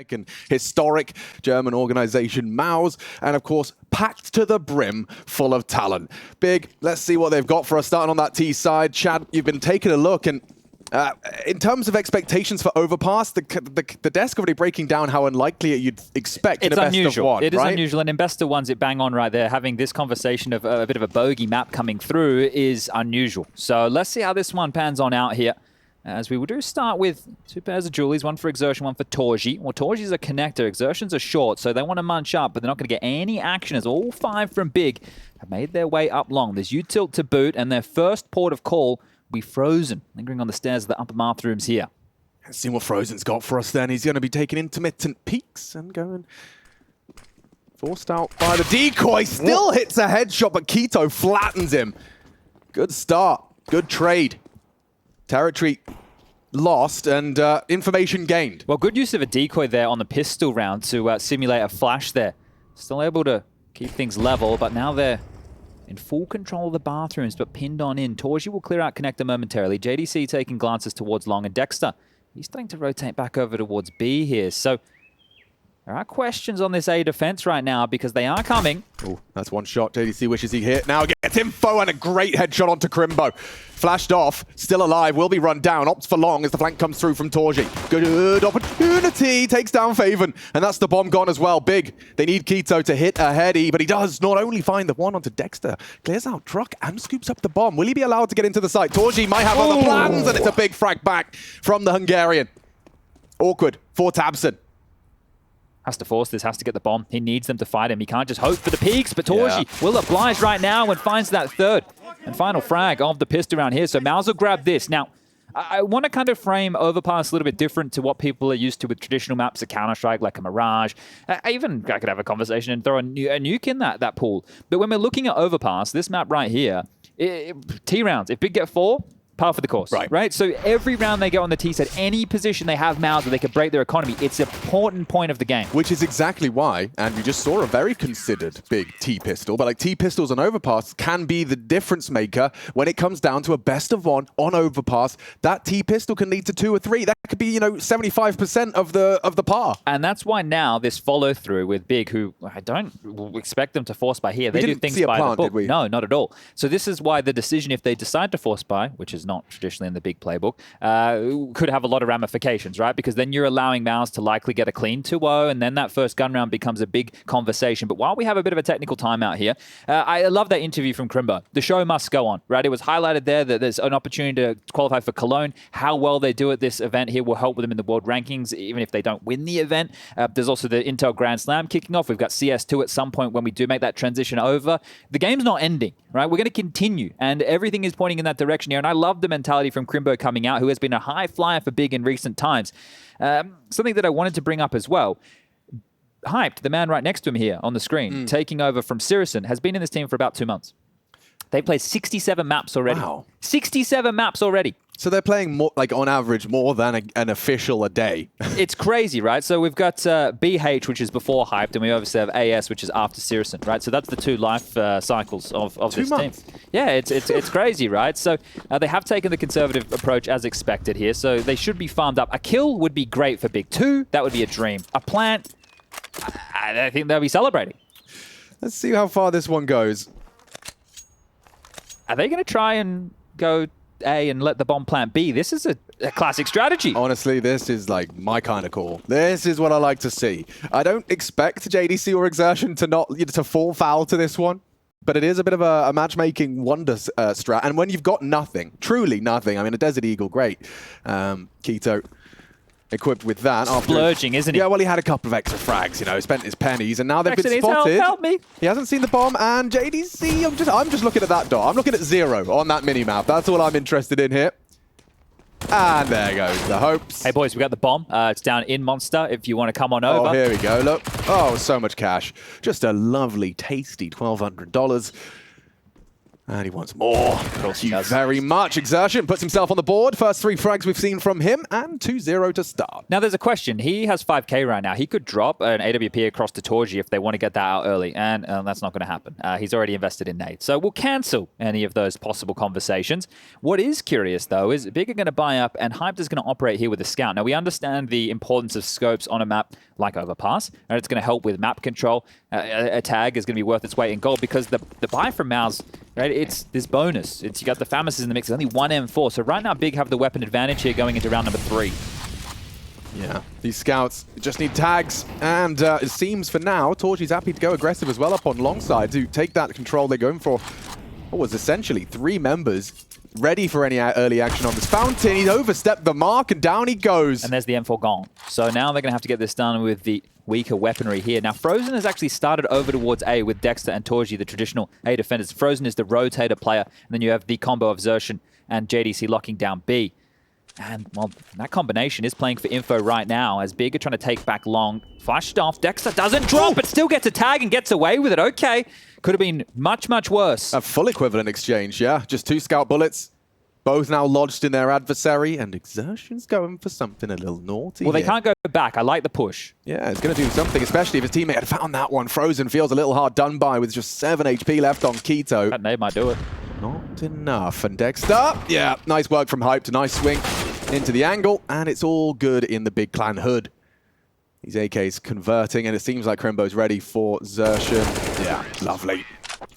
and historic German organization MOUZ, and of course packed to the brim full of talent. Big, let's see what they've got for us. Starting on that T side, Chad, you've been taking a look, and in terms of expectations for Overpass, the desk already breaking down how unlikely you'd expect in a best of one. It is unusual, and in best of ones, it bang on right there. Having this conversation of a bit of a bogey map coming through is unusual. So let's see how this one pans on out here. As we will do start with two pairs of Julies, one for Exertion, one for torzsi. Well, torzsi's a connector, Exertion's are short, so they want to munch up, but they're not going to get any action as all five from Big have made their way up long. There's U-tilt to boot, and their first port of call will be faveN, lingering on the stairs of the upper bathrooms here. Let's see what faveN's got for us then. He's going to be taking intermittent peeks and going forced out by the decoy. Still hits a headshot, but Keto flattens him. Good start, good trade. Territory lost and information gained. Well, good use of a decoy there on the pistol round to simulate a flash there. Still able to keep things level, but now they're in full control of the bathrooms, but pinned on in. torzsi will clear out connector momentarily. JDC taking glances towards long, and Dexter, he's starting to rotate back over towards B here. So there are questions on this A defense right now because they are coming. Oh, that's one shot. JDC wishes he hit. Now gets info and a great headshot onto Crimbo. Flashed off, still alive, will be run down. Opts for long as the flank comes through from torzsi. Good opportunity, takes down faveN. And that's the bomb gone as well. Big, they need Keto to hit a heady, but he does not only find the one onto Dexter, clears out truck and scoops up the bomb. Will he be allowed to get into the site? torzsi might have other plans, and it's a big frag back from the Hungarian. Awkward for tabseN. Has to force this, has to get the bomb. He needs them to fight him. He can't just hope for the peaks, but torzsi will oblige right now and finds that third and final frag of the pistol round here. So MOUZ will grab this. Now, I want to kind of frame Overpass a little bit different to what people are used to with traditional maps of Counter-Strike, like a Mirage. I could have a conversation and throw a nuke in that pool. But when we're looking at Overpass, this map right here, T rounds, if Big get 4, par for the course, right? So every round they go on the T side, any position they have MOUZ where they could break their economy, it's an important point of the game. Which is exactly why, and we just saw a very considered Big T-pistol, but like T-pistols on Overpass can be the difference maker when it comes down to a best of one on Overpass. That T-pistol can lead to 2 or 3. That could be, 75% of the par. And that's why now this follow through with Big, who I don't expect them to force buy here. They do things by the book. No, not at all. So this is why the decision, if they decide to force buy, which is not traditionally in the Big playbook, could have a lot of ramifications, right? Because then you're allowing MOUZ to likely get a clean 2-0, and then that first gun round becomes a big conversation. But while we have a bit of a technical timeout here, I love that interview from Crimbo. The show must go on, right? It was highlighted there that there's an opportunity to qualify for Cologne. How well they do at this event here will help with them in the world rankings, even if they don't win the event. There's also the Intel Grand Slam kicking off. We've got CS2 at some point when we do make that transition over. The game's not ending, right? We're going to continue, and everything is pointing in that direction here. And I love the mentality from Crimbo coming out, who has been a high flyer for Big in recent times. Something that I wanted to bring up as well. Hyped, the man right next to him here on the screen, taking over from ciriSN, has been in this team for about 2 months. They played 67 maps already. Wow. 67 maps already. So they're playing more, like on average, more than an official a day. It's crazy, right? So we've got BH, which is before Hyped, and we obviously have AS, which is after ciriSN, right? So that's the 2 life cycles of this team. Yeah, it's crazy, right? So they have taken the conservative approach as expected here. So they should be farmed up. A kill would be great for Big 2. That would be a dream. A plant, I think they'll be celebrating. Let's see how far this one goes. Are they going to try and go A and let the bomb plant B? This is a classic strategy. Honestly, this is like my kind of call. This is what I like to see. I don't expect JDC or Exertion to fall foul to this one, but it is a bit of a matchmaking wonder strat. And when you've got nothing, truly nothing, I mean, a Desert Eagle, great. Keto equipped with that. Splurging, isn't he? Yeah, well, he had a couple of extra frags, spent his pennies, and now they've been spotted. Help me. He hasn't seen the bomb, and JDC, I'm just looking at that dot. I'm looking at 0 on that mini-map. That's all I'm interested in here. And there goes the hopes. Hey, boys, we got the bomb. It's down in Monster if you want to come on over. Oh, here we go. Look. Oh, so much cash. Just a lovely, tasty $1,200. And he wants more. Thank you very much. Exertion puts himself on the board. First 3 frags we've seen from him, and 2-0 to start. Now there's a question. He has 5k right now. He could drop an AWP across to torzsi if they want to get that out early, and that's not going to happen. He's already invested in nades. So we'll cancel any of those possible conversations. What is curious, though, is Big are going to buy up, and Hyped is going to operate here with a scout. Now we understand the importance of scopes on a map like Overpass, and it's going to help with map control. A tag is going to be worth its weight in gold because the buy from MOUZ, right, it's this bonus. You got the FAMASs in the mix. It's only 1 M4. So right now, Big have the weapon advantage here going into round number 3. Yeah, these scouts just need tags. And it seems for now, torzsi's happy to go aggressive as well up on long side to take that control they're going for. What was essentially 3 members ready for any early action on this fountain. He's overstepped the mark and down he goes. And there's the M4 gone. So now they're going to have to get this done with the weaker weaponry here. Now faveN has actually started over towards A with Dexter and torzsi, the traditional A defenders. faveN is the rotator player, and then you have the combo of xerxin and JDC locking down B. And, well, that combination is playing for info right now as Big are trying to take back long. Flashed off. Dexter doesn't drop, but still gets a tag and gets away with it. Okay. Could have been much, much worse. A full equivalent exchange, yeah. Just 2 scout bullets. Both now lodged in their adversary, and exertion's going for something a little naughty. Well, they can't go back. I like the push. Yeah, it's going to do something, especially if his teammate had found that one. faveN feels a little hard done by with just 7 HP left on Keto. That nade might do it. Not enough. And Dexter, yeah, nice work from Hyped. A nice swing into the angle, and it's all good in the Big Clan hood. These AKs converting, and it seems like Crimbo's ready for xerxin. Yeah, lovely.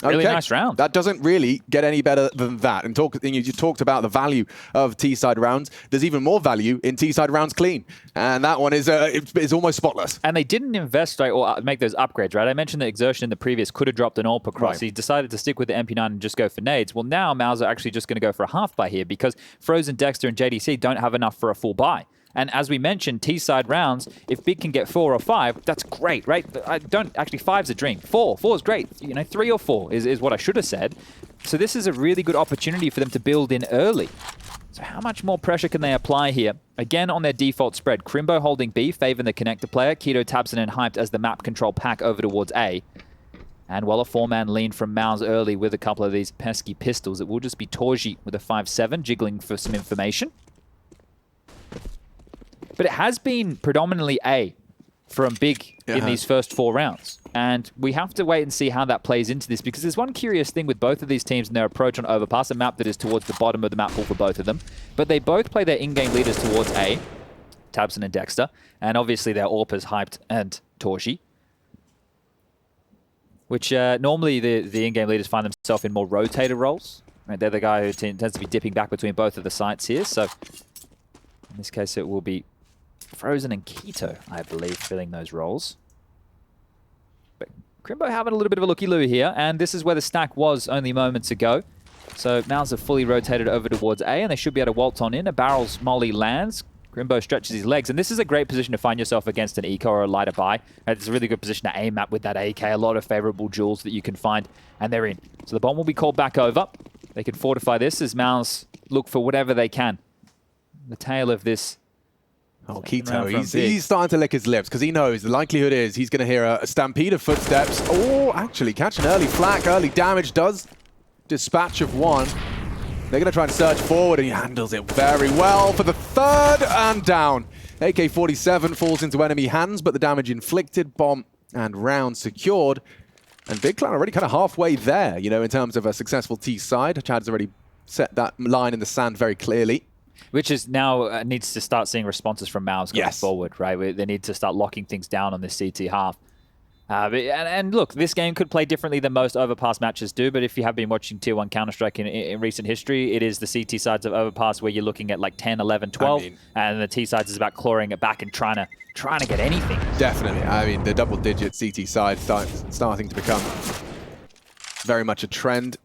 Really nice round. That doesn't really get any better than that. And you talked about the value of T-side rounds. There's even more value in T-side rounds clean. And that one is it's almost spotless. And they didn't invest or make those upgrades, right? I mentioned that xerxin in the previous could have dropped an AWP across. Right. He decided to stick with the MP9 and just go for nades. Well, now MOUZ are actually just going to go for a half buy here because faveN, Dexter, and JDC don't have enough for a full buy. And as we mentioned, T-side rounds, if Big can get 4 or 5, that's great, right? I don't actually, 5's a dream. 4 is great. 3 or 4 is what I should have said. So this is a really good opportunity for them to build in early. So how much more pressure can they apply here? Again, on their default spread, Crimbo holding B, faveN the connector player, Keto, tabseN, and Hyped as the map control pack over towards A. And while a 4-man lean from MOUZ early with a couple of these pesky pistols, it will just be torzsi with a 5-7 jiggling for some information. But it has been predominantly A from Big in these first 4 rounds. And we have to wait and see how that plays into this, because there's one curious thing with both of these teams and their approach on Overpass, a map that is towards the bottom of the map pool for both of them. But they both play their in-game leaders towards A, tabseN and Dexter, and obviously their AWPers, Hyped and torzsi. Which normally the in-game leaders find themselves in more rotator roles. Right? They're the guy who tends to be dipping back between both of the sites here. So in this case, it will be faveN and Keto, I believe, filling those roles. But Crimbo having a little bit of a looky-loo here, and this is where the stack was only moments ago. So MOUZ have fully rotated over towards A, and they should be able to waltz on in. A barrel's molly lands. Crimbo stretches his legs, and this is a great position to find yourself against an eco or a lighter buy. It's a really good position to aim at with that AK. A lot of favorable jewels that you can find, and they're in. So the bomb will be called back over. They can fortify this as MOUZ look for whatever they can. The tail of this. Oh, Keto, he's starting to lick his lips because he knows the likelihood is he's going to hear a stampede of footsteps. Oh, actually, catch an early flak, early damage does dispatch of one. They're going to try and surge forward, and he handles it very well for the 3rd and down. AK-47 falls into enemy hands, but the damage inflicted, bomb and round secured. And Big Clan already kind of halfway there, in terms of a successful T-side. Chad's already set that line in the sand very clearly. Which is now needs to start seeing responses from MOUZ going forward, right? They need to start locking things down on this CT half. And look, this game could play differently than most Overpass matches do, but if you have been watching Tier 1 Counter-Strike in recent history, it is the CT sides of Overpass where you're looking at like 10, 11, 12, and the T sides is about clawing it back and trying to get anything. Definitely. I mean, the double-digit CT side starting to become very much a trend.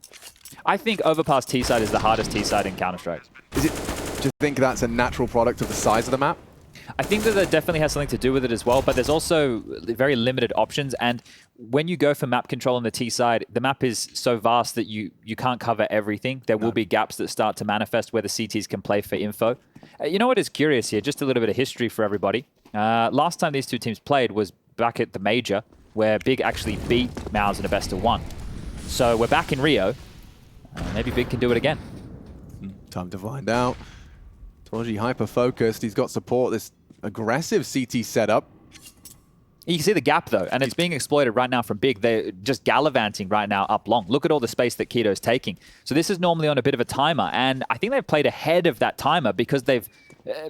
I think Overpass T-side is the hardest T-side in Counter-Strike. Is it? Do you think that's a natural product of the size of the map? I think that definitely has something to do with it as well, but there's also very limited options, and when you go for map control on the T side, the map is so vast that you can't cover everything. There will be gaps that start to manifest where the CTs can play for info. You know what is curious here? Just a little bit of history for everybody. Last time these two teams played was back at the Major, where Big actually beat MOUZ in a best-of-1. So we're back in Rio. Maybe Big can do it again. Time to find out. torzsi hyper-focused. He's got support, this aggressive CT setup. You can see the gap, though, and it's being exploited right now from Big. They're just gallivanting right now up long. Look at all the space that k1to's taking. So this is normally on a bit of a timer, and I think they've played ahead of that timer because they've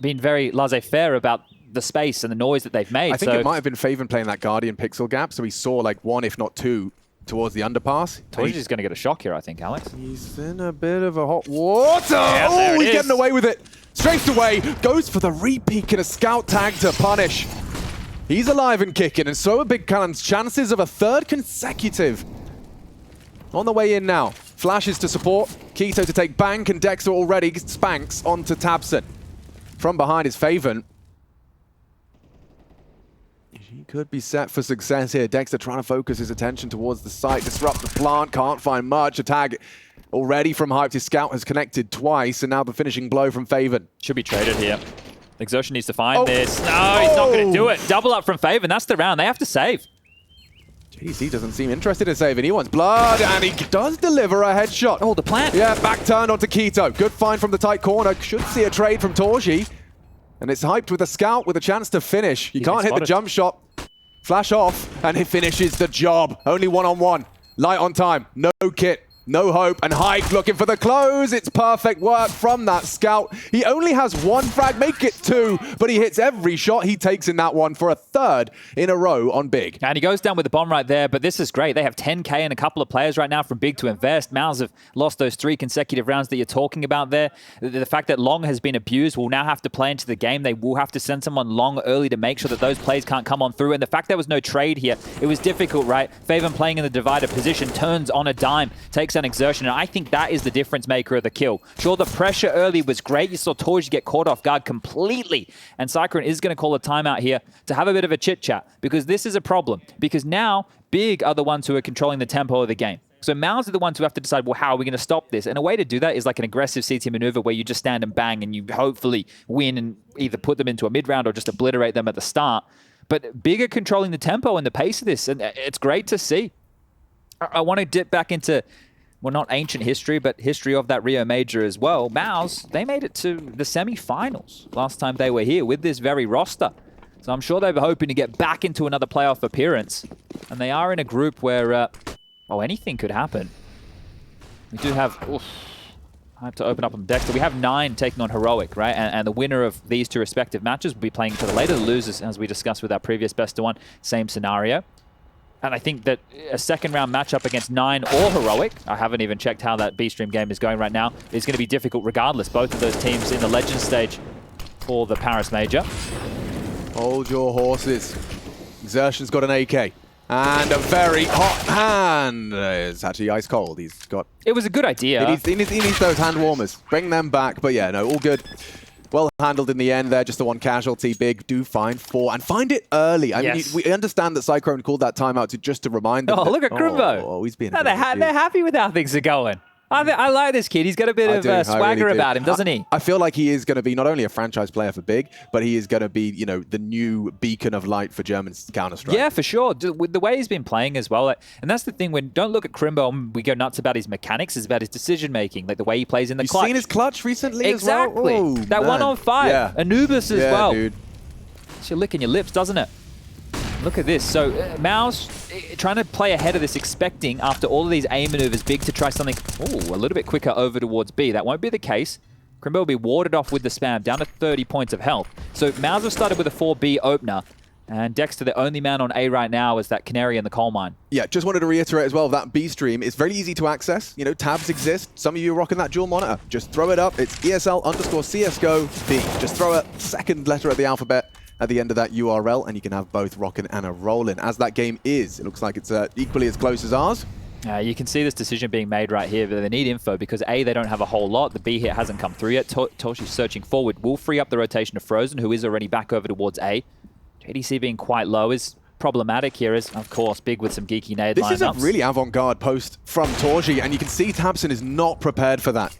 been very laissez-faire about the space and the noise that they've made. I think it might have been faveN playing that Guardian pixel gap, so he saw like one, if not two, towards the underpass. torzsi's going to get a shock here, I think, Alex. He's in a bit of a hot water. Yeah, oh, he's getting away with it. Straight away, goes for the repeak and a scout tag to punish. He's alive and kicking, and so are Big Cannon's chances of a third consecutive. On the way in now. Flashes to support. k1to to take bank, and Dexter already spanks onto tabseN. From behind is faveN. He could be set for success here. Dexter trying to focus his attention towards the site, disrupt the plant, can't find much. A tag already from Hype. His scout has connected twice, and now the finishing blow from faveN. Should be traded here. Exertion needs to find this. No, he's not going to do it. Double up from faveN. That's the round. They have to save. JDC doesn't seem interested in saving. He wants blood, and he does deliver a headshot. Oh, the plant. Yeah, back turn onto k1to. Good find from the tight corner. Should see a trade from torzsi. And it's hyped with a scout with a chance to finish. You can't hit the jump shot. Flash off, and he finishes the job. Only one-on-one. Light on time. No kit. No hope, and Hype looking for the close. It's perfect work from that scout. He only has one frag, make it two, but he hits every shot he takes in that one for a third in a row on Big. And he goes down with the bomb right there, but this is great. They have 10K and a couple of players right now from Big to invest. MOUZ have lost those 3 consecutive rounds that you're talking about there. The fact that Long has been abused will now have to play into the game. They will have to send someone Long early to make sure that those plays can't come on through. And the fact there was no trade here, it was difficult, right? faveN playing in the divider position, turns on a dime, takes an exertion, and I think that is the difference maker of the kill. Sure, the pressure early was great. You saw torzsi get caught off guard completely, and Cyclone is going to call a timeout here to have a bit of a chit-chat, because this is a problem, because now Big are the ones who are controlling the tempo of the game. So MOUZ are the ones who have to decide, well, how are we going to stop this? And a way to do that is like an aggressive CT maneuver where you just stand and bang and you hopefully win and either put them into a mid-round or just obliterate them at the start. But Big are controlling the tempo and the pace of this, and it's great to see. I want to dip back into, well, not ancient history, but history of that Rio Major as well. MOUZ, they made it to the semi-finals last time they were here with this very roster. So I'm sure they were hoping to get back into another playoff appearance. And they are in a group where, well, anything could happen. We do have, I have to open up on Dexter. We have 9 taking on Heroic, right? And the winner of these 2 respective matches will be playing to the later. The losers, as we discussed with our previous best-of-1, same scenario. And I think that a second-round matchup against 9 or Heroic, I haven't even checked how that B-Stream game is going right now, is going to be difficult regardless. Both of those teams in the Legends stage for the Paris Major. Hold your horses. Exertion's got an AK. And a very hot hand. It's actually ice cold. He's got... It was a good idea. He needs those hand warmers. Bring them back. But yeah, no, all good. Well handled in the end there, just the one casualty. Big do find 4 and find it early. I mean, we understand that Cyclone called that timeout just to remind them. Oh, look at Crimbo. Oh, he's being. No, they're happy with how things are going. I like this kid. He's got a bit of swagger really about him, doesn't he? I feel like he is going to be not only a franchise player for Big, but he is going to be, you know, the new beacon of light for German Counter-Strike. Yeah, for sure. With the way he's been playing as well. And that's the thing, when don't look at Crimbo and we go nuts about his mechanics, it's about his decision-making, like the way he plays in the clutch. You've seen his clutch recently exactly. as well? Exactly. That 1-on-5. Yeah. Anubis as well. Dude. It's licking your lips, doesn't it? Look at this. So MOUZ trying to play ahead of this, expecting after all of these A maneuvers, Big to try something a little bit quicker over towards B. That won't be the case. Crimbo will be warded off with the spam, down to 30 points of health. So MOUZ have started with a 4B opener. And Dexter, the only man on A right now, is that canary in the coal mine. Yeah, just wanted to reiterate as well, that B stream is very easy to access. You know, tabs exist. Some of you are rocking that dual monitor. Just throw it up. It's ESL_CSGO B. Just throw a second letter of the alphabet at the end of that URL, and you can have both rocking and a rolling. As that game is, it looks like it's equally as close as ours. You can see this decision being made right here, but they need info because A, they don't have a whole lot. The B hit hasn't come through yet. torzsi's searching forward. Will free up the rotation of Frozen, who is already back over towards A. JDC being quite low is problematic here, is, of course, Big with some geeky nade lineups. This is a really avant-garde post from torzsi, and you can see tabseN is not prepared for that.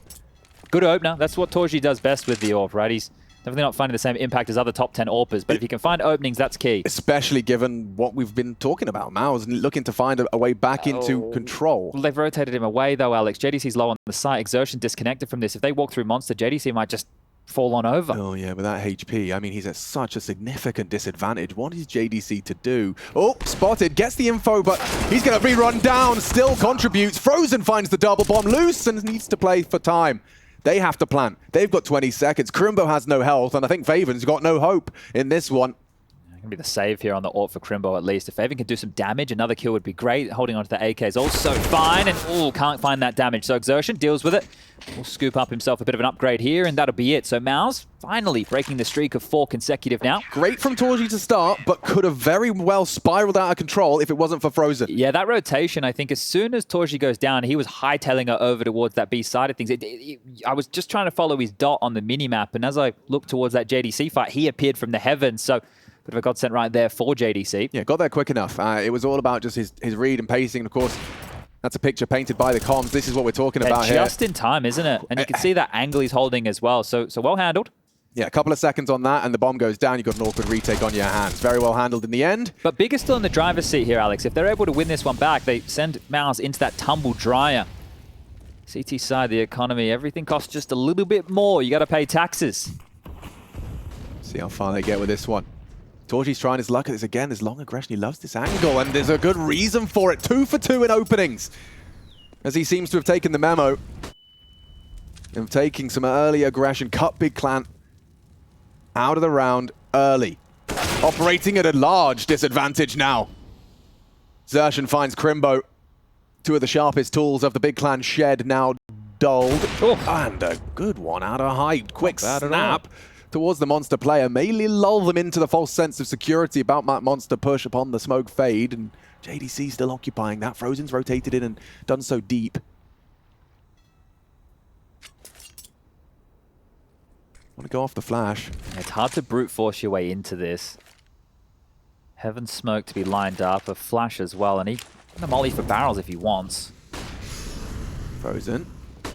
Good opener. That's what torzsi does best with the AWP, right? He's Definitely not finding the same impact as other top 10 AWPers, but if you can find openings, that's key. Especially given what we've been talking about. MOUZ looking to find a way back into control. Well, they've rotated him away though, Alex. JDC's low on the site. Exertion disconnected from this. If they walk through Monster, JDC might just fall on over. Oh yeah, with that HP, I mean, he's at such a significant disadvantage. What is JDC to do? Oh, spotted, gets the info, but he's going to be run down, still contributes. faveN finds the double bomb loose and needs to play for time. They have to plant. They've got 20 seconds. Crimbo has no health, and I think faveN's got no hope in this one. Going to be the save here on the AWP for Crimbo at least. If faveN can do some damage, another kill would be great. Holding onto the AK is also fine, and can't find that damage. So Exertion deals with it. Will scoop up himself a bit of an upgrade here, and that'll be it. So MOUZ finally breaking the streak of 4 consecutive now. Great from torzsi to start, but could have very well spiraled out of control if it wasn't for faveN. Yeah, that rotation, I think as soon as torzsi goes down, he was hightailing her over towards that B side of things. I was just trying to follow his dot on the minimap, and as I looked towards that JDC fight, he appeared from the heavens. So bit of a godsend right there for JDC. Yeah, got there quick enough. It was all about just his read and pacing, and of course, that's a picture painted by the comms. This is what we're talking about here. Just in time, isn't it? And you can see that angle he's holding as well. So well handled. Yeah, a couple of seconds on that, and the bomb goes down. You've got an awkward retake on your hands. Very well handled in the end. But Big is still in the driver's seat here, Alex. If they're able to win this one back, they send MOUZ into that tumble dryer. CT side, the economy, everything costs just a little bit more. You got to pay taxes. See how far they get with this one. torzsi's trying his luck at this again. There's long aggression. He loves this angle, and there's a good reason for it. 2 for 2 in openings, as he seems to have taken the memo of taking some early aggression. Cut Big Clan out of the round early. Operating at a large disadvantage now. Exertion finds Crimbo. 2 of the sharpest tools of the Big Clan shed now dulled. And a good one out of height. Quick snap towards the Monster player. Mainly lull them into the false sense of security about that Monster push upon the smoke fade. And JDC still occupying that. faveN's rotated in and done so deep. Want to go off the flash. It's hard to brute force your way into this. heaveN smoke to be lined up, a flash as well, and he can molly for barrels if he wants. faveN.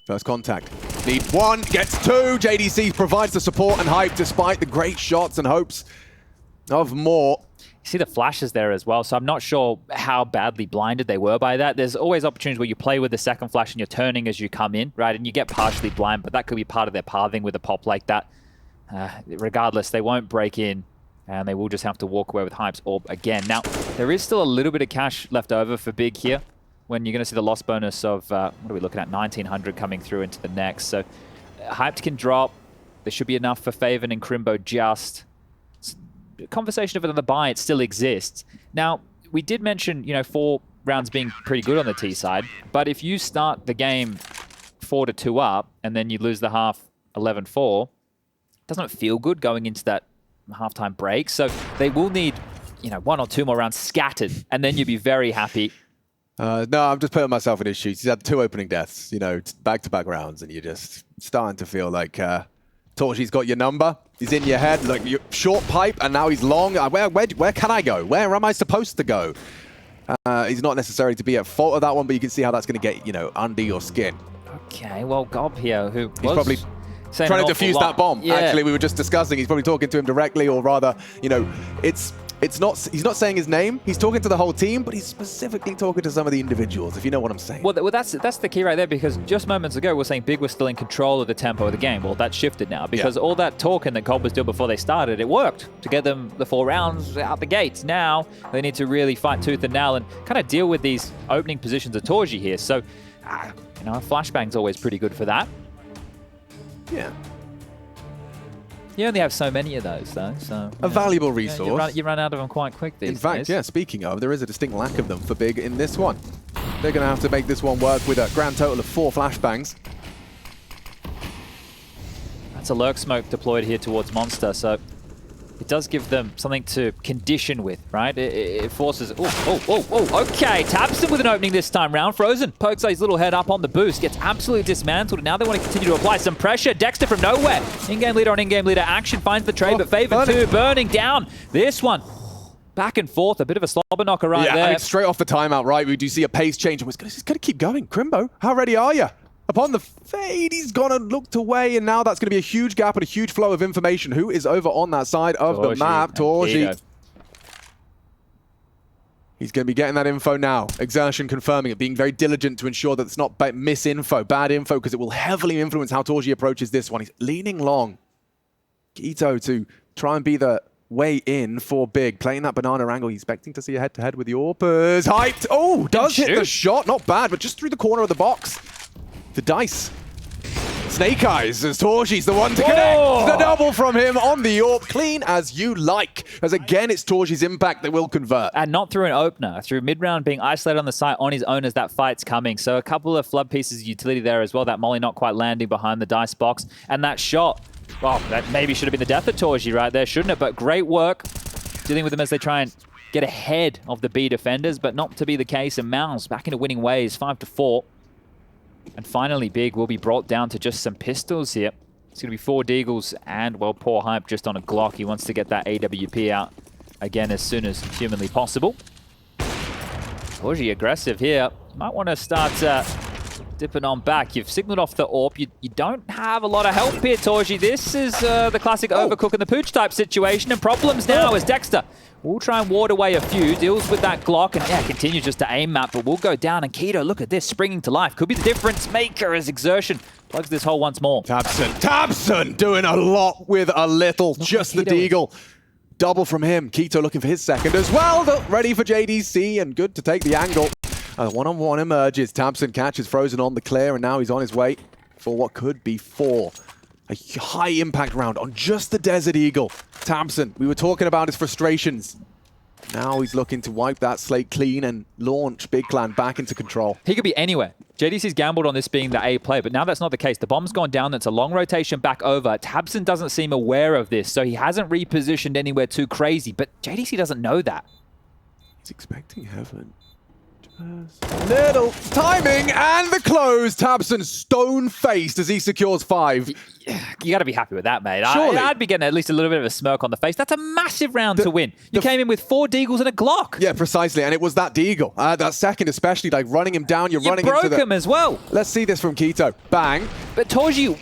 First contact. Need 1, gets 2. JDC provides the support and hype despite the great shots and hopes of more. You see the flashes there as well, so I'm not sure how badly blinded they were by that. There's always opportunities where you play with the second flash and you're turning as you come in, right? And you get partially blind, but that could be part of their pathing with a pop like that. Regardless, they won't break in, and they will just have to walk away with Hype's orb again. Now, there is still a little bit of cash left over for Big here, when you're going to see the loss bonus of, what are we looking at, 1900 coming through into the next. So Hyped can drop. There should be enough for faveN and Crimbo just. Conversation of another buy, it still exists. Now, we did mention, 4 rounds being pretty good on the T side, but if you start the game 4-2 up, and then you lose the half 11-4, doesn't it feel good going into that halftime break? So they will need, 1 or 2 more rounds scattered, and then you'll be very happy. No, I'm just putting myself in his shoes. He's had 2 opening deaths, back-to-back rounds, and you're just starting to feel like torzsi's got your number. He's in your head, like your short pipe, and now he's long. Where can I go? Where am I supposed to go? He's not necessarily to be at fault of that one, but you can see how that's going to get, under your skin. Okay, well, Gob here, who he's probably trying to defuse that bomb. Yeah. Actually, we were just discussing. He's probably talking to him directly, or rather, he's not saying his name. He's talking to the whole team, but he's specifically talking to some of the individuals, if you know what I'm saying. Well, that's the key right there, because just moments ago, we were saying Big was still in control of the tempo of the game. Well, that shifted now, because all that talking that Cobb was doing before they started, it worked to get them the 4 rounds out the gates. Now, they need to really fight tooth and nail and kind of deal with these opening positions of torzsi here. So, a flashbang's always pretty good for that. Yeah. You only have so many of those, though. So a valuable resource. You run out of them quite quick these days. In fact, yeah, speaking of, there is a distinct lack of them for Big in this one. They're going to have to make this one work with a grand total of 4 flashbangs. That's a lurk smoke deployed here towards Monster, so it does give them something to condition with, right? It forces... Okay, tabseN with an opening this time round. faveN pokes his little head up on the boost, gets absolutely dismantled, and now they want to continue to apply some pressure. Dexter from nowhere. In-game leader on in-game leader action finds the trade, but faveN too, burning down this one. Back and forth, a bit of a slobber knocker there. I mean, straight off the timeout, right? We do see a pace change, and it's going to keep going. Crimbo, how ready are you? Upon the fade, he's gonna look away, and now that's gonna be a huge gap and a huge flow of information. Who is over on that side of the map? torzsi. He's going to be getting that info now. Exertion confirming it, being very diligent to ensure that it's not misinfo, bad info, because it will heavily influence how torzsi approaches this one. He's leaning long. Keto to try and be the way in for Big, playing that banana angle. He's expecting to see a head-to-head with the Overpass. Hyped! Oh, does hit the shot. Not bad, but just through the corner of the box. The dice. Snake Eyes as torzsi's the one to connect. The double from him on the AWP. Clean as you like. As again, it's torzsi's impact that will convert. And not through an opener. Through mid-round being isolated on the site on his own as that fight's coming. So a couple of flood pieces of utility there as well. That molly not quite landing behind the dice box. And that shot, well, that maybe should have been the death of torzsi right there, shouldn't it? But great work dealing with them as they try and get ahead of the B defenders, but not to be the case. And MOUZ back into winning ways, 5-4. And finally, Big will be brought down to just some pistols here. It's going to be 4 Deagles and, well, poor Hype just on a Glock. He wants to get that AWP out again as soon as humanly possible. torzsi aggressive here. Might want to start dipping on back. You've signaled off the AWP. You don't have a lot of help here, torzsi. This is the classic overcook and the pooch type situation. And problems now as Dexter will try and ward away a few, deals with that Glock, and yeah, continues just to aim map, but will go down. And Keto, look at this, springing to life. Could be the difference maker as Exertion plugs this hole once more. tabseN doing a lot with a little. Just the Deagle. Double from him. Keto looking for his second as well. Ready for JDC and good to take the angle. One-on-one emerges. tabseN catches Frozen on the clear, and now he's on his way for what could be 4. A high impact round on just the Desert Eagle. tabseN, we were talking about his frustrations. Now he's looking to wipe that slate clean and launch Big Clan back into control. He could be anywhere. JDC's gambled on this being the A play, but now that's not the case. The bomb's gone down. That's a long rotation back over. tabseN doesn't seem aware of this, so he hasn't repositioned anywhere too crazy, but JDC doesn't know that. He's expecting heaven. Little timing and the close. tabseN stone-faced as he secures 5. You got to be happy with that, mate. Surely. I'd be getting at least a little bit of a smirk on the face. That's a massive round to win. You came in with 4 Deagles and a Glock. Yeah, precisely. And it was that Deagle. That second especially, like running him down. You running broke into him as well. Let's see this from Keto. Bang. But torzsi,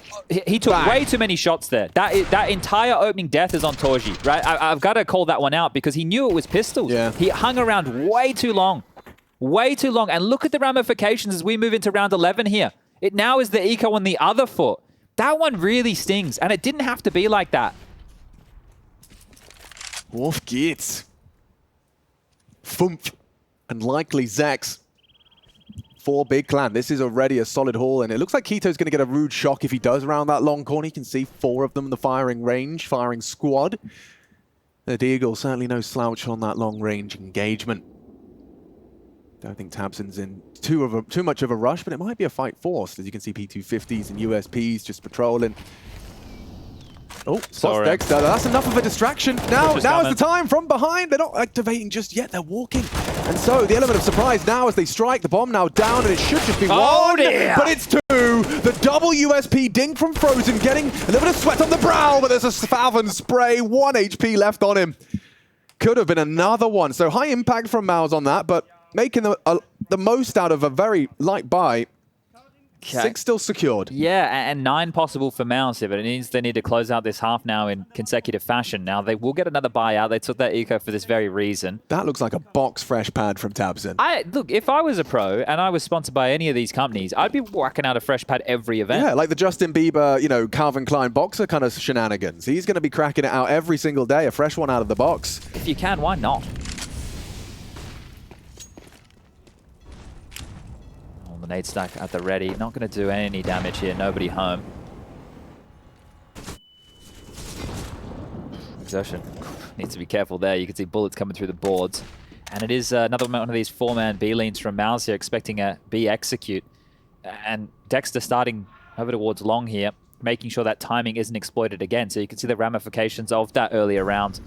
he took way too many shots there. That entire opening death is on torzsi, right? I've got to call that one out because he knew it was pistols. Yeah. He hung around way too long. Way too long. And look at the ramifications as we move into round 11 here. It now is the eco on the other foot. That one really stings, and it didn't have to be like that. Wolf gets. Fumph. And likely Zex. For Big Clan. This is already a solid haul, and it looks like Keto's going to get a rude shock if he does around that long corner. He can see 4 of them in the firing range, firing squad. The Deagle, certainly no slouch on that long-range engagement. Don't think tabseN's in too much of a rush, but it might be a fight forced. As you can see, P250s and USPs just patrolling. Oh, spots Dexter. That's enough of a distraction. Now is the time from behind. They're not activating just yet. They're walking. And so the element of surprise now as they strike. The bomb now down, and it should just be 1. Dear. But it's 2. The double USP ding from Frozen, getting a little bit of sweat on the brow, but there's a faveN spray. 1 HP left on him. Could have been another one. So high impact from MOUZ on that, but making the most out of a very light buy. 6 still secured. Yeah, and 9 possible for MOUZ here, but it means they need to close out this half now in consecutive fashion. Now, they will get another buyout. They took that eco for this very reason. That looks like a box fresh pad from tabseN. Look, if I was a pro and I was sponsored by any of these companies, I'd be whacking out a fresh pad every event. Yeah, like the Justin Bieber, Calvin Klein boxer kind of shenanigans. He's going to be cracking it out every single day, a fresh one out of the box. If you can, why not? The nade stack at the ready. Not going to do any damage here. Nobody home. Exertion needs to be careful there. You can see bullets coming through the boards. And it is another one of these 4-man B-leans from MOUZ here, expecting a B execute. And Dexter starting over towards long here, making sure that timing isn't exploited again. So you can see the ramifications of that earlier round.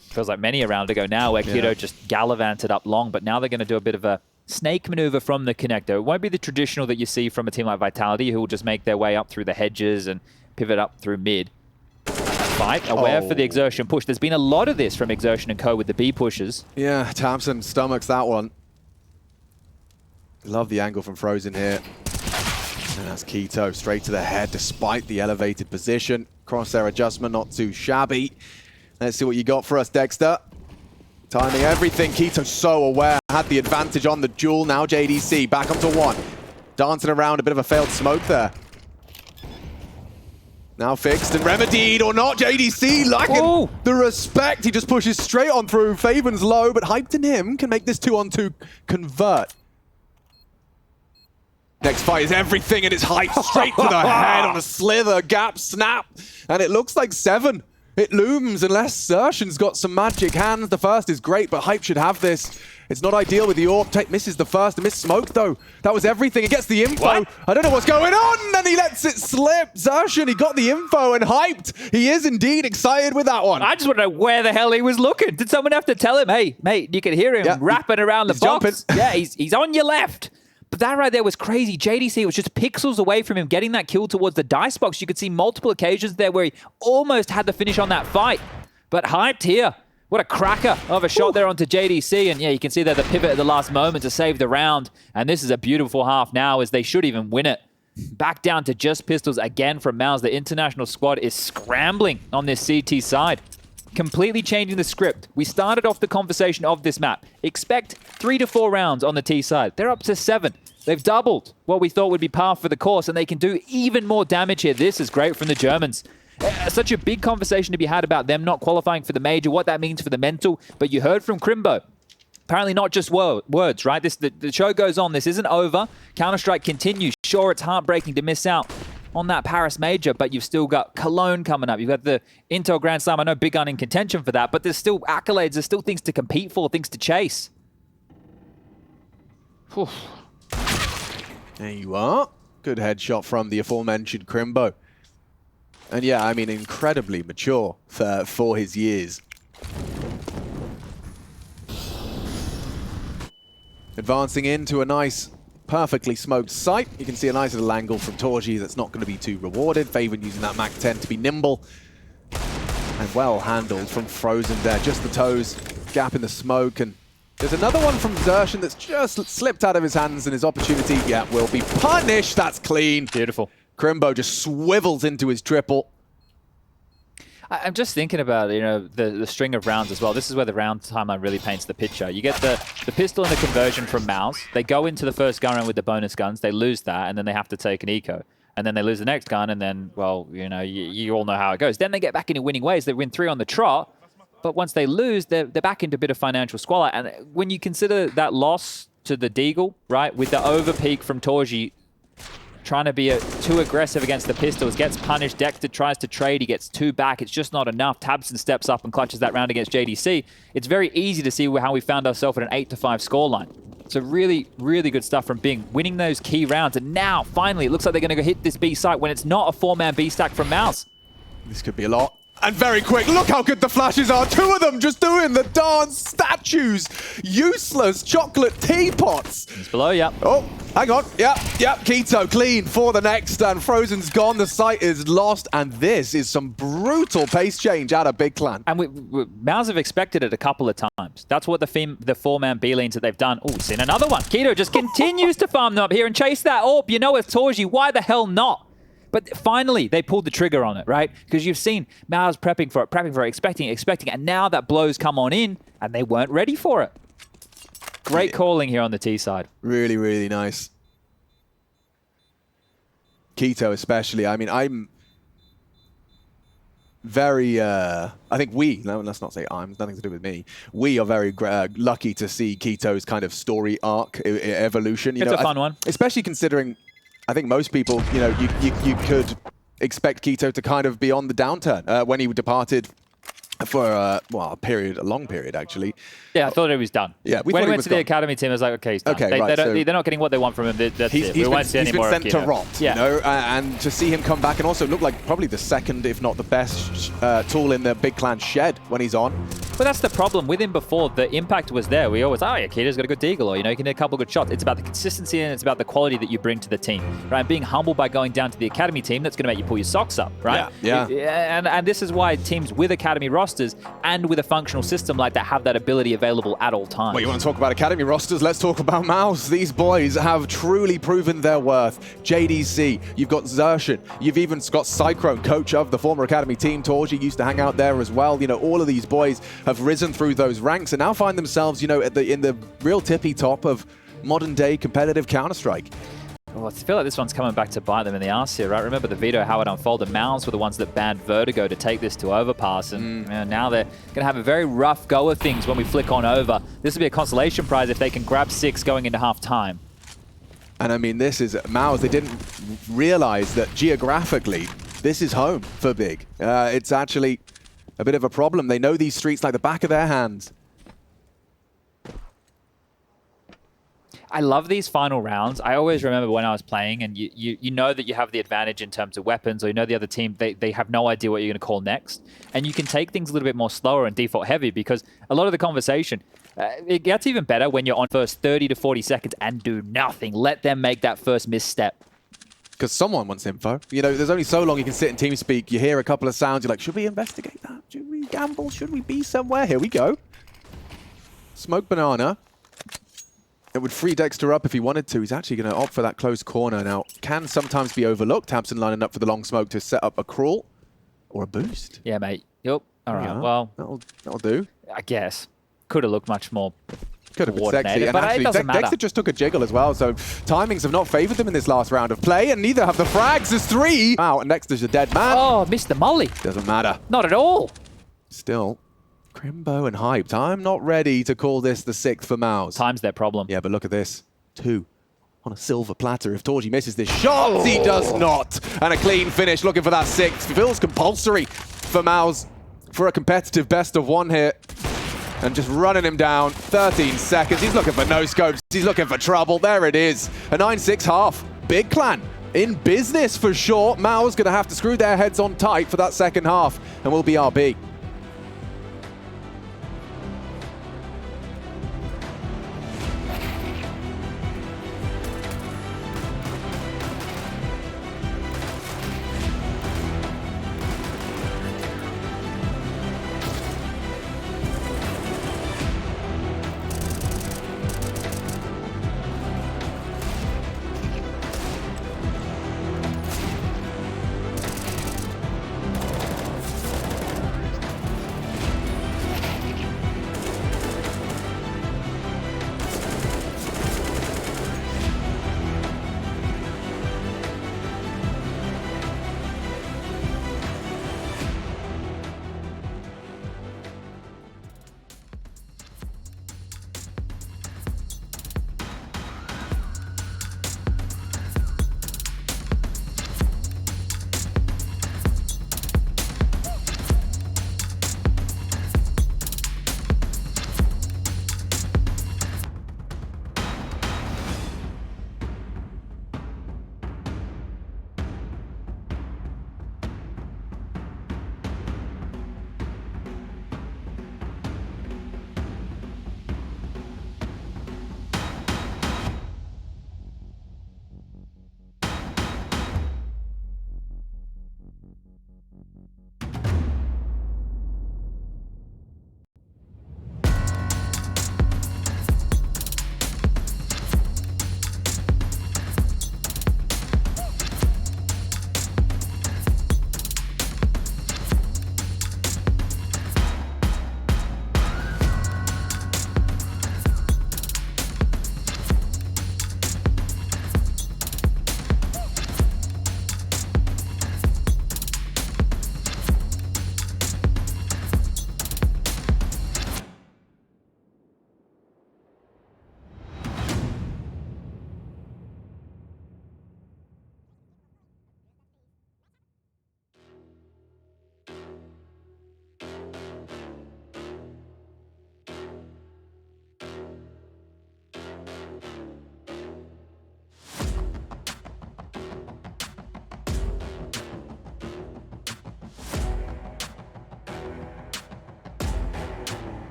Feels like many a round ago now where Keto just gallivanted up long, but now they're going to do a bit of a snake maneuver from the connector. It won't be the traditional that you see from a team like Vitality, who will just make their way up through the hedges and pivot up through mid. Fight, aware for the Exertion push. There's been a lot of this from Exertion and Co with the B pushes. Yeah, tabseN stomachs that one. Love the angle from faveN here. And that's k1to straight to the head despite the elevated position. Crosshair adjustment, not too shabby. Let's see what you got for us, Dexter. Timing everything. k1to so aware. Had the advantage on the duel. Now JDC back onto one. Dancing around, a bit of a failed smoke there. Now fixed and remedied or not. JDC lacking the respect. He just pushes straight on through. faveN's low, but Hyped in him can make this 2-on-2 convert. Next fight is everything, and it's Hyped straight to the head on a slither, gap, snap. And it looks like faveN. It looms unless zershan's got some magic hands. The first is great, but Hyped should have this. It's not ideal with the AWP. Misses the first, and missed smoke though. That was everything. He gets the info. What? I don't know what's going on, and he lets it slip. zershan, he got the info, and Hyped. He is indeed excited with that one. I just want to know where the hell he was looking. Did someone have to tell him, hey, mate, you can hear him rapping around the box. Jumping. Yeah, he's on your left. But that right there was crazy. JDC was just pixels away from him getting that kill towards the dice box. You could see multiple occasions there where he almost had the finish on that fight. But Hyped here. What a cracker of a shot there onto JDC. And yeah, you can see there the pivot at the last moment to save the round. And this is a beautiful half now as they should even win it. Back down to just pistols again from MOUZ. The international squad is scrambling on this CT side. Completely changing the script. We started off the conversation of this map. Expect 3 to 4 rounds on the T side. They're up to 7. They've doubled what we thought would be par for the course, and they can do even more damage here. This is great from the Germans. Such a big conversation to be had about them not qualifying for the major, what that means for the mental. But you heard from Crimbo. Apparently not just words, right? The show goes on. This isn't over. Counter-Strike continues. Sure, it's heartbreaking to miss out on that Paris major, but you've still got Cologne coming up. You've got the Intel Grand Slam. I know Big Gun in contention for that, but there's still accolades. There's still things to compete for, things to chase. Whew. There you are. Good headshot from the aforementioned Crimbo. And yeah, I mean, incredibly mature for his years. Advancing into a nice, perfectly smoked site. You can see a nice little angle from torzsi that's not going to be too rewarded. faveN using that Mac 10 to be nimble. And well handled from faveN there. Just the toes, gap in the smoke. And there's another one from zershan that's just slipped out of his hands, and his opportunity, will be punished. That's clean. Beautiful. Crimbo just swivels into his triple. I'm just thinking about, the string of rounds as well. This is where the round timeline really paints the picture. You get the pistol and the conversion from MOUZ. They go into the first gun round with the bonus guns. They lose that, and then they have to take an eco. And then they lose the next gun, and then, well, you all know how it goes. Then they get back into winning ways. They win 3 on the trot. But once they lose, they're back into a bit of financial squalor. And when you consider that loss to the Deagle, right, with the overpeak from torzsi, trying to be too aggressive against the pistols, gets punished. Dexter tries to trade, he gets 2 back. It's just not enough. tabseN steps up and clutches that round against JDC. It's very easy to see how we found ourselves at an 8-5 scoreline. So really, really good stuff from Bing, winning those key rounds. And now, finally, it looks like they're going to go hit this B site when it's not a 4-man B stack from MOUZ. This could be a lot. And very quick, look how good the flashes are. 2 of them just doing the dance. Statues, useless chocolate teapots. It's below, yeah. Oh, hang on. Yep. k1to clean for the next, and faveN's gone. The site is lost, and this is some brutal pace change out of Big Clan. And MOUZ have expected it a couple of times. That's what the 4-man B lanes that they've done. Oh, we've seen another one. k1to just continues to farm them up here and chase that AWP. You know, with torzsi, why the hell not? But finally, they pulled the trigger on it, right? Because you've seen MOUZ prepping for it, expecting it, and now that blow's come on in, and they weren't ready for it. Great calling here on the T side. Really, really nice. k1to especially. I mean, I'm very, I think let's not say I'm, it's nothing to do with me. We are very lucky to see k1to's kind of story arc, evolution. It's a fun one. Especially considering, I think most people, you could expect k1to to kind of be on the downturn when he departed for a long period actually. Yeah, I thought he was done. Yeah, when he went to the academy team, I was like, okay, he's done. Okay, right, they're not getting what they want from him. He's been sent to rot, and to see him come back and also look like probably the second, if not the best, tool in the Big Clan shed when he's on. But that's the problem. With him before, the impact was there. We always, oh, yeah, Kita's got a good deagle, or, you know, you can hit a couple of good shots. It's about the consistency and it's about the quality that you bring to the team, right? And being humble by going down to the academy team, that's going to make you pull your socks up, right? Yeah. And this is why teams with academy rosters and with a functional system like that have that ability available at all times. Well, you want to talk about academy rosters? Let's talk about MOUZ. These boys have truly proven their worth. JDC, you've got Zershin, you've even got Cyclone, coach of the former academy team. torzsi used to hang out there as well. You know, all of these boys have risen through those ranks and now find themselves, you know, in the real tippy top of modern day competitive Counter-Strike. Well, I feel like this one's coming back to bite them in the arse here, right? Remember the veto, how it unfolded. MOUZ were the ones that banned Vertigo to take this to Overpass, and you know, now they're going to have a very rough go of things when we flick on over. This will be a consolation prize if they can grab 6 going into half-time. And I mean, this is MOUZ. They didn't realize that geographically, this is home for Big. It's actually a bit of a problem. They know these streets like the back of their hands. I love these final rounds. I always remember when I was playing and you know that you have the advantage in terms of weapons, or you know the other team, they have no idea what you're going to call next. And you can take things a little bit more slower and default heavy, because a lot of the conversation, it gets even better when you're on first 30 to 40 seconds and do nothing. Let them make that first misstep. Because someone wants info. You know, there's only so long you can sit in TeamSpeak. You hear a couple of sounds, you're like, should we investigate that? Should we gamble? Should we be somewhere? Here we go. Smoke banana. It would free Dexter up if he wanted to. He's actually going to opt for that close corner now. Can sometimes be overlooked. tabseN lining up for the long smoke to set up a crawl or a boost. Yeah, mate. Yep. All right. Well, that'll do. I guess. Could have looked much more could have been sexy. And but actually, it doesn't matter. Dexter just took a jiggle as well, so timings have not favored them in this last round of play, and neither have the frags. There's 3 out, and Dexter's a dead man. Oh, missed the molly. Doesn't matter. Not at all. Still, Crimbo and Hyped. I'm not ready to call this the 6th for MOUZ. Time's their problem. Yeah, but look at this. 2 on a silver platter. If torzsi misses this shot, he does not. And a clean finish, looking for that 6th. Feels compulsory for MOUZ for a competitive best of 1 here. And just running him down. 13 seconds. He's looking for no scopes. He's looking for trouble. There it is. A 9-6 half. Big clan in business for sure. MOUZ going to have to screw their heads on tight for that second half. And will be RB.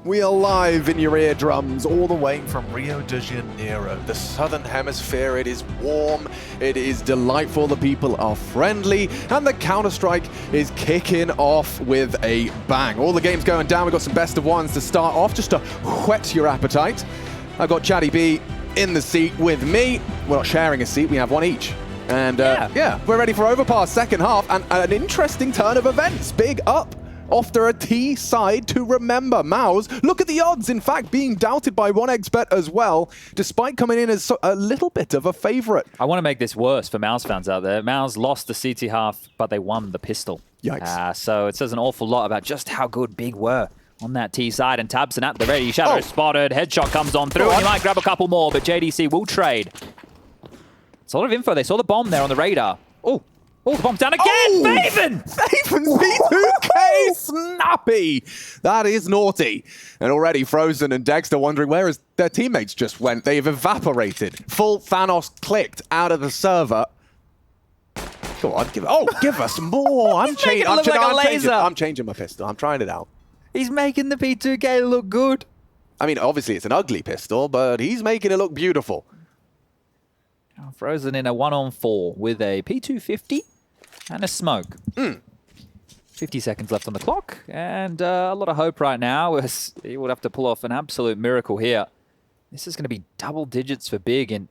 We are live in your eardrums all the way from Rio de Janeiro, the southern hemisphere. It is warm, it is delightful, the people are friendly, and the Counter-Strike is kicking off with a bang. All the games going down, we've got some best of ones to start off, just to whet your appetite. I've got Chatty B in the seat with me. We're not sharing a seat, we have one each. And yeah, we're ready for Overpass second half, and an interesting turn of events. Big up after a T side to remember. MOUZ, look at the odds, in fact, being doubted by 1xBet as well, despite coming in as a little bit of a favorite. I want to make this worse for MOUZ fans out there. MOUZ lost the CT half, but they won the pistol. Yikes. So it says an awful lot about just how good Big were on that T side, and tabseN at the ready. Shadow spotted, headshot comes on through, and he might grab a couple more, but JDC will trade. It's a lot of info. They saw the bomb there on the radar. Oh, the bomb's down again! faveN! faveN's P2K! Snappy! That is naughty. And already foveN and Dexter wondering where their teammates just went. They've evaporated. Full Thanos clicked out of the server. Go on, give us more. I'm changing my pistol. I'm trying it out. He's making the P2K look good. I mean, obviously it's an ugly pistol, but he's making it look beautiful. foveN in a 1-on-4 with a P250 and a smoke. 50 seconds left on the clock, and a lot of hope right now as he would have to pull off an absolute miracle here. This is going to be double digits for Big in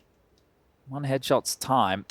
one headshot's time.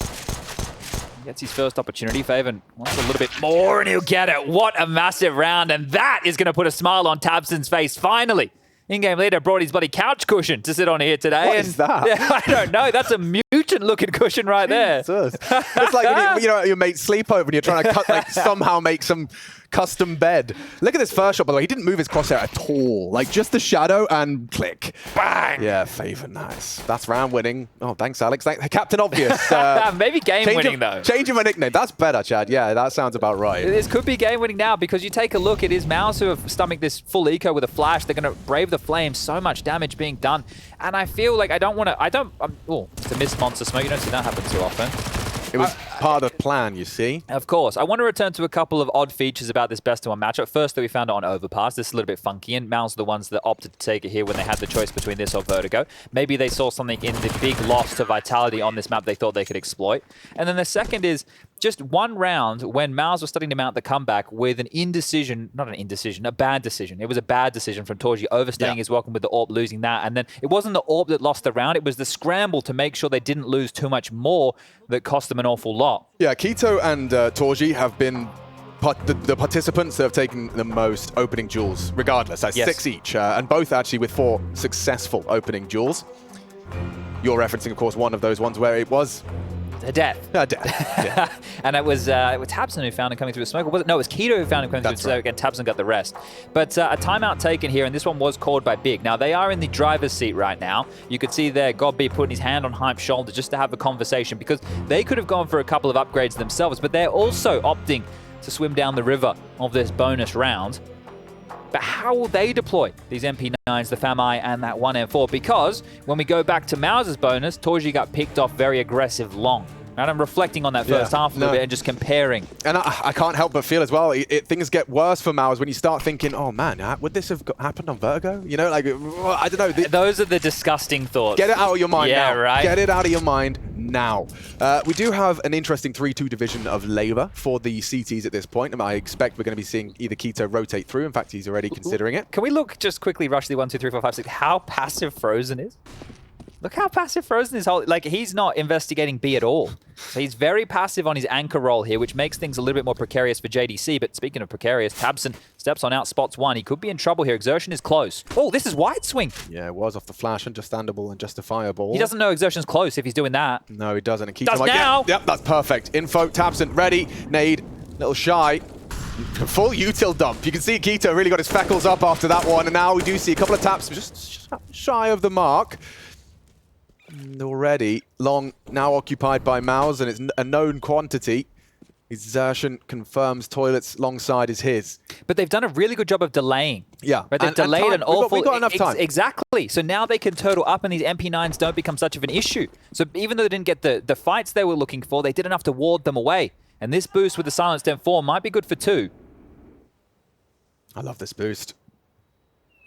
He gets his first opportunity. faveN wants a little bit more, and he'll get it. What a massive round, and that is going to put a smile on tabseN's face, finally. In-game leader brought his bloody couch cushion to sit on here today. What is that? Yeah, I don't know. That's a mutant-looking cushion right there. It's like when your mates sleep over and you're trying to somehow make some custom bed. Look at this first shot, by the way. He didn't move his crosshair at all. Like, just the shadow and click. Bang! Yeah, faveN, nice. That's round winning. Oh, thanks, Alex. Captain Obvious. Maybe game winning, though. Changing my nickname. That's better, Chad. Yeah, that sounds about right. This could be game winning now, because you take a look, it is MOUZ who have stomached this full eco with a flash. They're going to brave the flames. So much damage being done. And I feel like I don't want to... Oh, it's a missed monster smoke. You don't see that happen too often. It was part of the plan, you see. Of course. I want to return to a couple of odd features about this best-of-one matchup. First, that we found it on Overpass. This is a little bit funky, and MOUZ are the ones that opted to take it here when they had the choice between this or Vertigo. Maybe they saw something in the big loss to Vitality on this map they thought they could exploit. And then the second is just one round when MOUZ was starting to mount the comeback with an indecision, not an indecision, a bad decision. It was a bad decision from torzsi, overstaying his welcome with the AWP, losing that. And then it wasn't the AWP that lost the round, it was the scramble to make sure they didn't lose too much more that cost them an awful lot. Yeah, k1to and torzsi have been the participants that have taken the most opening duels, regardless. That's 6 each, and both actually with 4 successful opening duels. You're referencing, of course, one of those ones where it was a death. A death. Yeah. And it was tabseN who found him coming through the smoke. Or was it? No, it was k1to who found him coming through the smoke, and tabseN got the rest. But a timeout taken here, and this one was called by Big. Now, they are in the driver's seat right now. You could see there godb putting his hand on Hype's shoulder just to have a conversation, because they could have gone for a couple of upgrades themselves, but they're also opting to swim down the river of this bonus round. But how will they deploy these MP9s, the FAMI, and that 1M4? Because when we go back to MOUZ's bonus, torzsi got picked off very aggressive long. And I'm reflecting on that first half a little bit and just comparing. And I can't help but feel as well, things get worse for MOUZ when you start thinking, oh man, would this have happened on Vertigo? You know, like, I don't know. Those are the disgusting thoughts. Get it out of your mind now. Yeah, right. Get it out of your mind now. We do have an interesting 3-2 division of labor for the CTs at this point. And I expect we're going to be seeing either k1to rotate through. In fact, he's already considering it. Can we look just quickly, rush the 1, 2, 3, 4, 5, 6, how passive foveN is? Look how passive foveN is. Like, he's not investigating B at all. So he's very passive on his anchor role here, which makes things a little bit more precarious for JDC. But speaking of precarious, tabseN steps on out, spots one. He could be in trouble here. Exertion is close. Oh, this is wide swing. Yeah, it was off the flash, understandable and justifiable. He doesn't know Exertion's close if he's doing that. No, he doesn't. And does now. Yep, that's perfect. Info, tabseN, ready, nade, little shy. Full util dump. You can see k1to really got his feckles up after that one. And now we do see a couple of taps just shy of the mark. And already, long now occupied by MOUZ, and it's a known quantity. Exertion confirms toilets alongside is his. But they've done a really good job of delaying. Yeah. Right? They've delayed an awful... We've got enough time. Exactly. So now they can turtle up and these MP9s don't become such of an issue. So even though they didn't get the fights they were looking for, they did enough to ward them away. And this boost with the silenced M4 might be good for 2. I love this boost.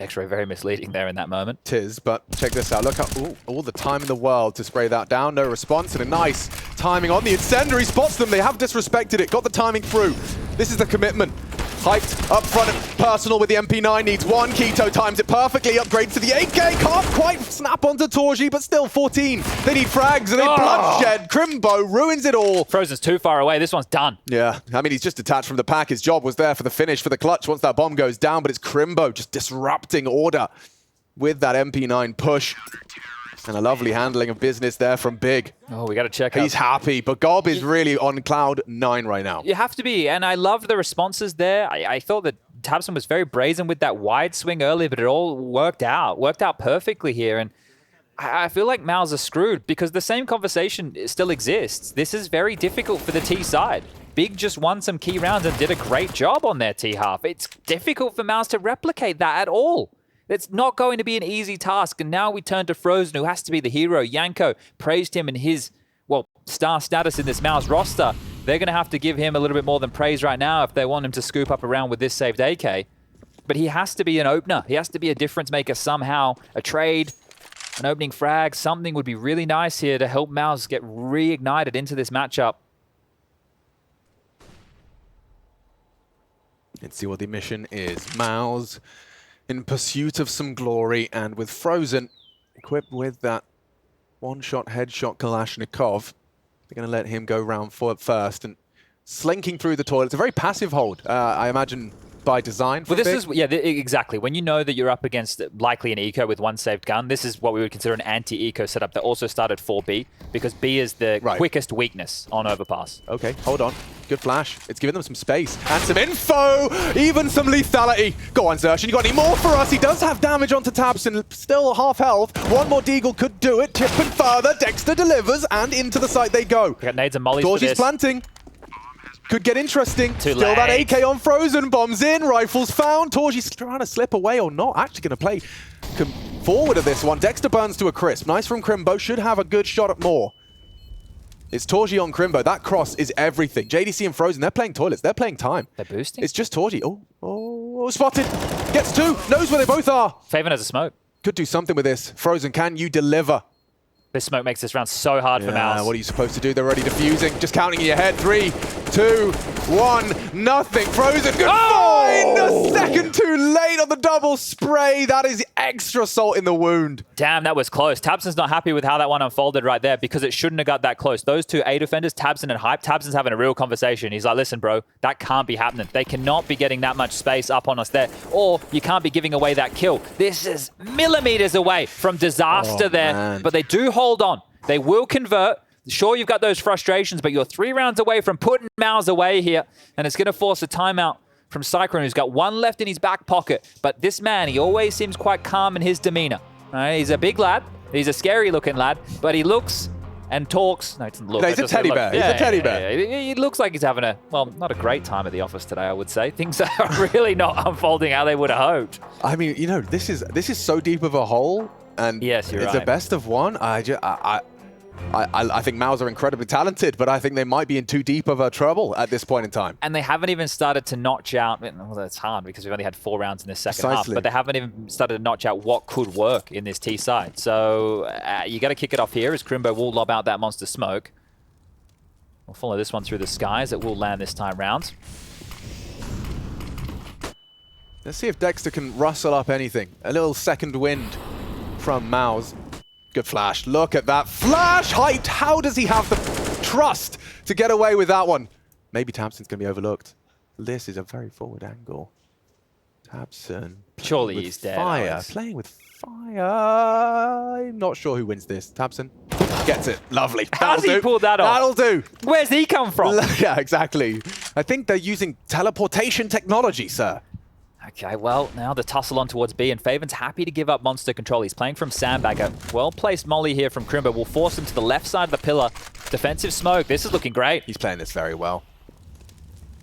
X-ray very misleading there in that moment. Tis, but check this out. Look how all the time in the world to spray that down. No response, and a nice timing on the incendiary. Spots them. They have disrespected it. Got the timing through. This is the commitment. Hyped up front and personal with the MP9. Needs one. Keto times it perfectly. Upgrades to the AK. Can't quite snap onto torzsi, but still 14. They need frags and they bloodshed. Crimbo ruins it all. faveN's too far away. This one's done. Yeah, I mean, he's just detached from the pack. His job was there for the finish, for the clutch once that bomb goes down, but it's Crimbo just disrupting order with that MP9 push. And a lovely handling of business there from Big. Oh, we got to check out. He's happy, but Gob is really on cloud 9 right now. You have to be, and I loved the responses there. I thought that tabseN was very brazen with that wide swing earlier, but it all worked out perfectly here. And I feel like MOUZ are screwed because the same conversation still exists. This is very difficult for the T side. Big just won some key rounds and did a great job on their T half. It's difficult for MOUZ to replicate that at all. It's not going to be an easy task, and now we turn to faveN, who has to be the hero. Yanko praised him in his, well, star status in this MOUZ roster. They're going to have to give him a little bit more than praise right now if they want him to scoop up around with this saved AK. But he has to be an opener. He has to be a difference maker somehow. A trade, an opening frag, something would be really nice here to help MOUZ get reignited into this matchup. Let's see what the mission is. MOUZ in pursuit of some glory, and with faveN equipped with that one-shot headshot Kalashnikov, they're going to let him go round first and slinking through the toilet. It's a very passive hold, I imagine, by design. Well, this is, yeah, exactly. When you know that you're up against likely an eco with one saved gun, this is what we would consider an anti-eco setup that also started for B, because B is the quickest weakness on Overpass. Okay, hold on. Good flash. It's giving them some space and some info, even some lethality. Go on, Zersh. You got any more for us? He does have damage onto tabseN, still half health. One more deagle could do it. Tipping further. Dexter delivers, and into the site they go. We got nades and mollies for this. torzsi's planting. Could get interesting. Too Still late. that AK on faveN. Bombs in. Rifles found. torzsi's trying to slip away or not. Actually going to play forward of this one. Dexter burns to a crisp. Nice from Crimbo. Should have a good shot at more. It's torzsi on Crimbo. That cross is everything. JDC and faveN, they're playing toilets. They're playing time. They're boosting. It's just torzsi. Oh, spotted. Gets two. Knows where they both are. faveN has a smoke. Could do something with this. faveN, can you deliver? This smoke makes this round so hard for MOUZ. What are you supposed to do? They're already defusing. Just counting in your head. 3, 2, 1, nothing. faveN, good find! A second too late on the double spray. That is extra salt in the wound. Damn, that was close. tabseN's not happy with how that one unfolded right there because it shouldn't have got that close. Those two A defenders, tabseN and Hype, tabseN's having a real conversation. He's like, listen, bro, that can't be happening. They cannot be getting that much space up on us there, or you can't be giving away that kill. This is millimeters away from disaster there, man. But they do hold on. They will convert. Sure, you've got those frustrations, but you're 3 rounds away from putting MOUZ away here, and it's going to force a timeout from Cyclone, who's got one left in his back pocket. But this man, he always seems quite calm in his demeanor. Right? He's a big lad. He's a scary-looking lad, but he looks and talks. No, he doesn't look. No, he's a teddy bear. He's a teddy bear. He looks like he's having a, well, not a great time at the office today, I would say. Things are really not unfolding how they would have hoped. I mean, you know, this is so deep of a hole, and yes, you're it's right. a best of one. I think MOUZ are incredibly talented, but I think they might be in too deep of a trouble at this point in time. And they haven't even started to notch out, well, it's hard because we've only had 4 rounds in this second half, but they haven't even started to notch out what could work in this T side. So you got to kick it off here as Crimbo will lob out that monster smoke. We'll follow this one through the skies. It will land this time round. Let's see if Dexter can rustle up anything. A little second wind from MOUZ. Good flash. Look at that flash height. How does he have the trust to get away with that one? Maybe tabseN's going to be overlooked. This is a very forward angle. tabseN. Surely he's dead. Fire. Playing with fire. I'm not sure who wins this. tabseN gets it. Lovely. How's he pulled that off? That'll do. Where's he come from? Yeah, exactly. I think they're using teleportation technology, sir. Okay, well, now the tussle on towards B, and faveN's happy to give up monster control. He's playing from Sandbagger. Well-placed molly here from Crimbo will force him to the left side of the pillar. Defensive smoke. This is looking great. He's playing this very well.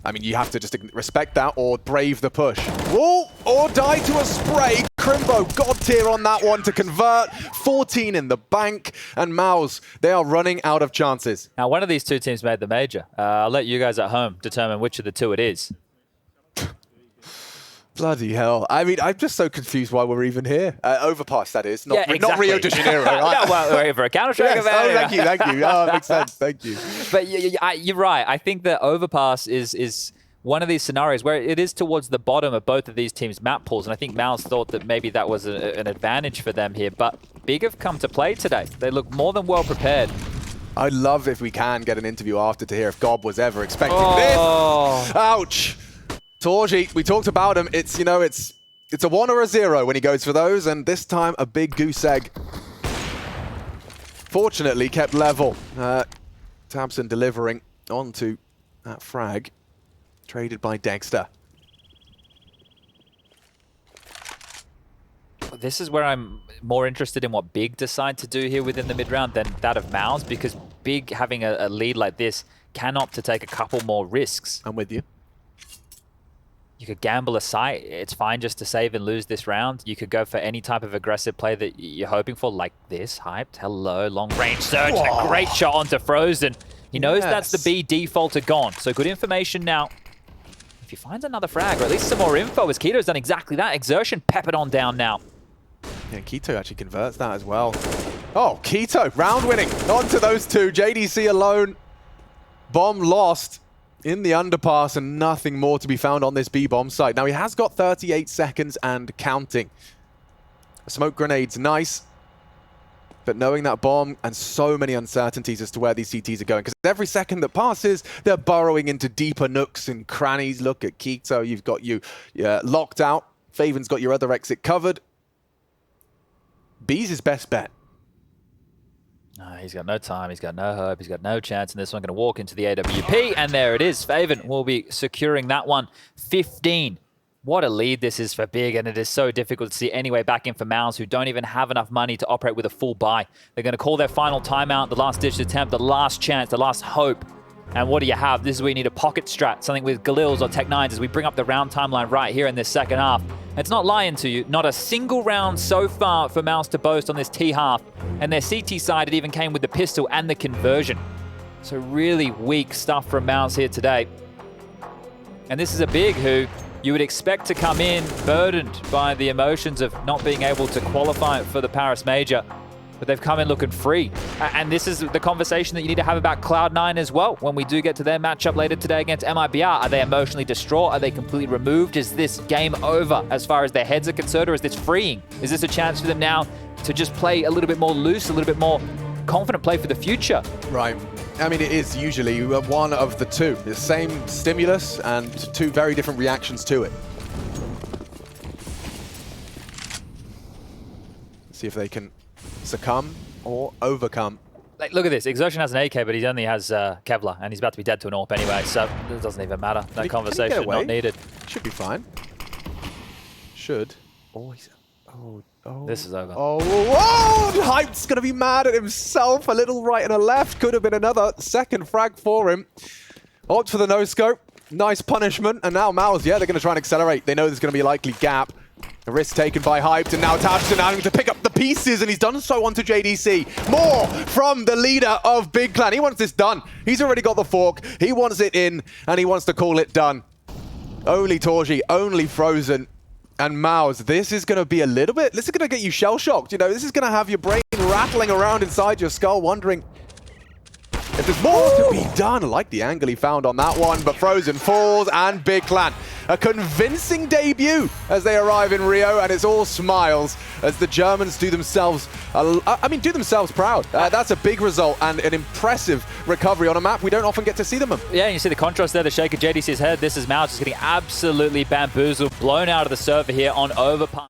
I mean, you have to just respect that or brave the push. Whoa! Or die to a spray. Crimbo, god tier on that one to convert. 14 in the bank. And MOUZ, they are running out of chances. Now, one of these two teams made the major. I'll let you guys at home determine which of the two it is. Bloody hell. I mean, I'm just so confused why we're even here. Overpass, that is. Not, Yeah, exactly. Not Rio de Janeiro, right? No, well, we're here for a Counter-Strike yes. event. Oh, thank you. Oh, that makes sense. Thank you. But you're right. I think that Overpass is one of these scenarios where it is towards the bottom of both of these teams' map pools, and I think MOUZ thought that maybe that was an advantage for them here. But Big have come to play today. They look more than well prepared. I'd love if we can get an interview after to hear if Gob was ever expecting this. Ouch. torzsi, we talked about him. It's, you know, it's a 1 or a 0 when he goes for those, and this time a big goose egg. Fortunately, kept level. tabseN delivering onto that frag. Traded by Dexter. This is where I'm more interested in what Big decide to do here within the mid-round than that of MOUZ, because Big having a lead like this can opt to take a couple more risks. I'm with you. You could gamble a site. It's fine just to save and lose this round. You could go for any type of aggressive play that you're hoping for, like this. Hyped. Hello. Long range surge. And a great shot onto faveN. He knows that's the B defaulter gone. So good information now. If he finds another frag, or at least some more info, as Keto's done exactly that. Exertion peppered on down now. Yeah, Keto actually converts that as well. Oh, Keto, round winning. Onto those two. JDC alone. Bomb lost in the underpass, and nothing more to be found on this B-bomb site. Now, he has got 38 seconds and counting. Smoke grenade's nice, but knowing that bomb and so many uncertainties as to where these CTs are going, because every second that passes, they're burrowing into deeper nooks and crannies. Look at Keto. You've got you locked out. faveN's got your other exit covered. B's his best bet. No, he's got no time, he's got no hope, he's got no chance, and this one going to walk into the AWP, and there it is. faveN will be securing that one. 15. What a lead this is for Big, and it is so difficult to see any way back in for MOUZ, who don't even have enough money to operate with a full buy. They're going to call their final timeout, the last-ditch attempt, the last chance, the last hope. And what do you have? This is where you need a pocket strat, something with Galils or Tech9s as we bring up the round timeline right here in this second half. It's not lying to you. Not a single round so far for MOUZ to boast on this T half. And their CT side, it even came with the pistol and the conversion. So really weak stuff from MOUZ here today. And this is a Big who you would expect to come in burdened by the emotions of not being able to qualify for the Paris Major. But they've come in looking free. And this is the conversation that you need to have about Cloud9 as well when we do get to their matchup later today against MIBR. Are they emotionally distraught? Are they completely removed? Is this game over as far as their heads are concerned, or is this freeing? Is this a chance for them now to just play a little bit more loose, a little bit more confident play for the future? Right. I mean, it is usually one of the two. The same stimulus and two very different reactions to it. Let's see if they can succumb or overcome. Like, look at this. Exertion has an AK, but he only has Kevlar, and he's about to be dead to an AWP anyway, so it doesn't even matter. That conversation not needed. Should be fine. Should. Oh, this is over. Hype's going to be mad at himself. A little right and a left. Could have been another second frag for him. Opt for the no-scope. Nice punishment. And now MOUZ, yeah, they're going to try and accelerate. They know there's going to be a likely gap. The risk taken by Hyped, and now tabseN having to pick up the pieces, and he's done so onto JDC. More from the leader of Big Clan. He wants this done. He's already got the fork. He wants it in, and he wants to call it done. Only torzsi, only faveN, and MOUZ. This is going to be a little bit, this is going to get you shell-shocked. You know, this is going to have your brain rattling around inside your skull, wondering if there's more to be done. I like the angle he found on that one, but faveN falls, and Big Clan. A convincing debut as they arrive in Rio, and it's all smiles as the Germans do themselves, do themselves proud. That's a big result and an impressive recovery on a map we don't often get to see them in. Yeah, and you see the contrast there, the shake of JDC's head. This is MOUZ just getting absolutely bamboozled, blown out of the server here on Overpass.